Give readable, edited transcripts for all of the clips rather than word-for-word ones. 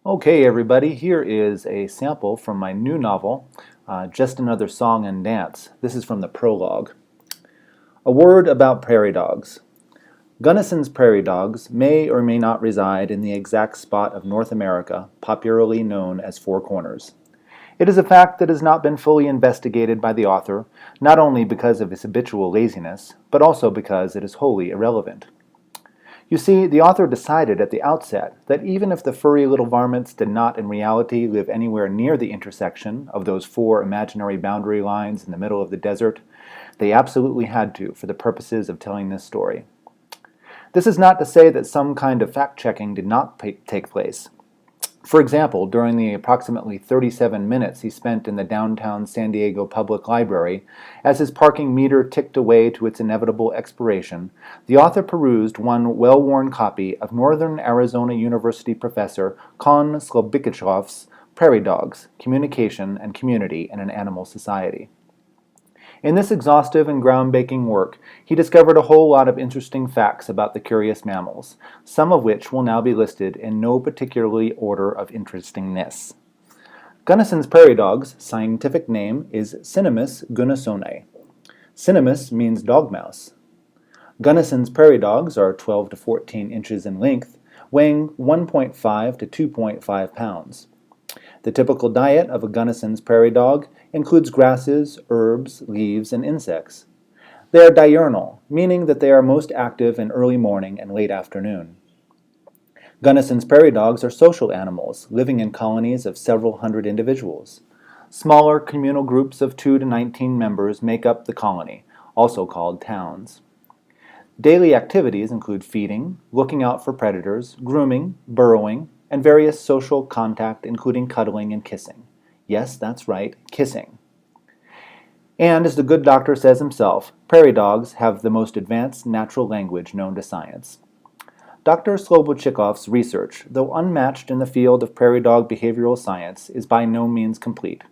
Okay, everybody, here is a sample from my new novel, Just Another Song and Dance. This is from the prologue. A word about prairie dogs. Gunnison's prairie dogs may or may not reside in the exact spot of North America popularly known as Four Corners. It is a fact that has not been fully investigated by the author, not only because of his habitual laziness, but also because it is wholly irrelevant. You see, the author decided at the outset that even if the furry little varmints did not in reality live anywhere near the intersection of those four imaginary boundary lines in the middle of the desert, they absolutely had to for the purposes of telling this story. This is not to say that some kind of fact-checking did not take place. For example, during the approximately 37 minutes he spent in the downtown San Diego Public Library, as his parking meter ticked away to its inevitable expiration, the author perused one well-worn copy of Northern Arizona University professor Kon Slobodkichof's Prairie Dogs, Communication and Community in an Animal Society. In this exhaustive and groundbreaking work, he discovered a whole lot of interesting facts about the curious mammals, some of which will now be listed in no particularly order of interestingness. Gunnison's prairie dog's scientific name is Cynomys gunnisoni. Cynomys means dog mouse. Gunnison's prairie dogs are 12 to 14 inches in length, weighing 1.5 to 2.5 pounds. The typical diet of a Gunnison's prairie dog includes grasses, herbs, leaves, and insects. They are diurnal, meaning that they are most active in early morning and late afternoon. Gunnison's prairie dogs are social animals, living in colonies of several hundred individuals. Smaller communal groups of 2 to 19 members make up the colony, also called towns. Daily activities include feeding, looking out for predators, grooming, burrowing, and various social contact, including cuddling and kissing. Yes, that's right, kissing. And as the good doctor says himself, prairie dogs have the most advanced natural language known to science. Dr. Slobodkichof's research, though unmatched in the field of prairie dog behavioral science, is by no means complete.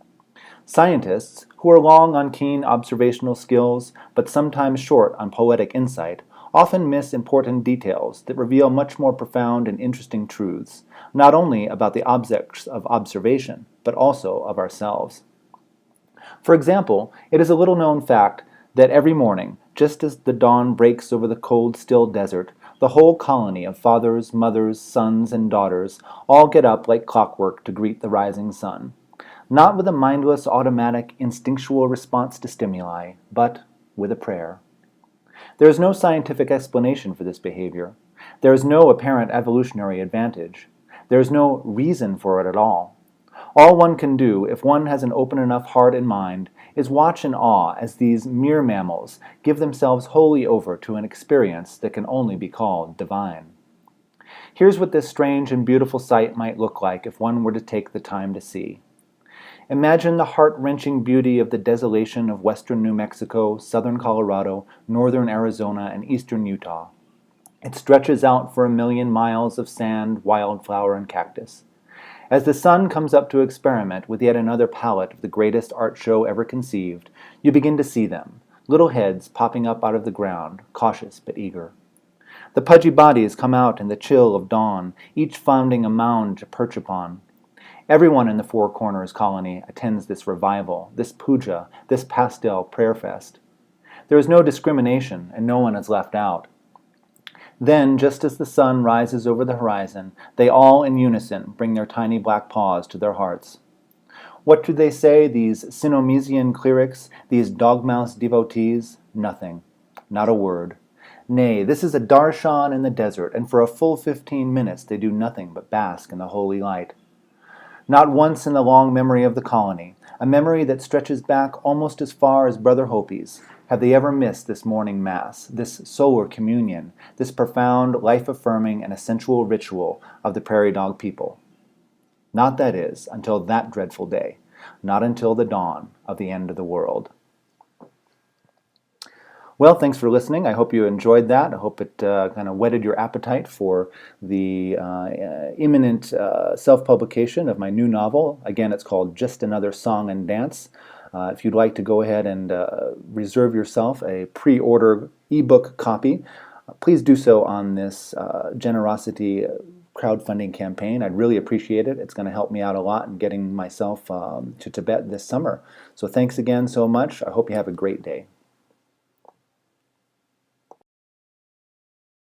Scientists, who are long on keen observational skills, but sometimes short on poetic insight, often miss important details that reveal much more profound and interesting truths, not only about the objects of observation, but also of ourselves. For example, it is a little-known fact that every morning, just as the dawn breaks over the cold, still desert, the whole colony of fathers, mothers, sons, and daughters all get up like clockwork to greet the rising sun, not with a mindless, automatic, instinctual response to stimuli, but with a prayer. There is no scientific explanation for this behavior. There is no apparent evolutionary advantage. There is no reason for it at all. All one can do, if one has an open enough heart and mind, is watch in awe as these mere mammals give themselves wholly over to an experience that can only be called divine. Here's what this strange and beautiful sight might look like if one were to take the time to see. Imagine the heart-wrenching beauty of the desolation of western New Mexico, southern Colorado, northern Arizona, and eastern Utah. It stretches out for 1,000,000 miles of sand, wildflower, and cactus. As the sun comes up to experiment with yet another palette of the greatest art show ever conceived, you begin to see them, little heads popping up out of the ground, cautious but eager. The pudgy bodies come out in the chill of dawn, each finding a mound to perch upon. Everyone in the Four Corners colony attends this revival, this puja, this pastel prayer fest. There is no discrimination, and no one is left out. Then, just as the sun rises over the horizon, they all in unison bring their tiny black paws to their hearts. What do they say, these Cynomysian clerics, these dogmouse devotees? Nothing. Not a word. Nay, this is a darshan in the desert, and for a full 15 minutes they do nothing but bask in the holy light. Not once in the long memory of the colony, a memory that stretches back almost as far as Brother Hopi's, have they ever missed this morning Mass, this solar communion, this profound, life-affirming, and essential ritual of the prairie dog people. Not, that is, until that dreadful day, not until the dawn of the end of the world. Well, thanks for listening. I hope you enjoyed that. I hope it kind of whetted your appetite for the imminent self-publication of my new novel. Again, it's called Just Another Song and Dance. If you'd like to go ahead and reserve yourself a pre-order ebook copy, please do so on this generosity crowdfunding campaign. I'd really appreciate it. It's going to help me out a lot in getting myself to Tibet this summer. So thanks again so much. I hope you have a great day.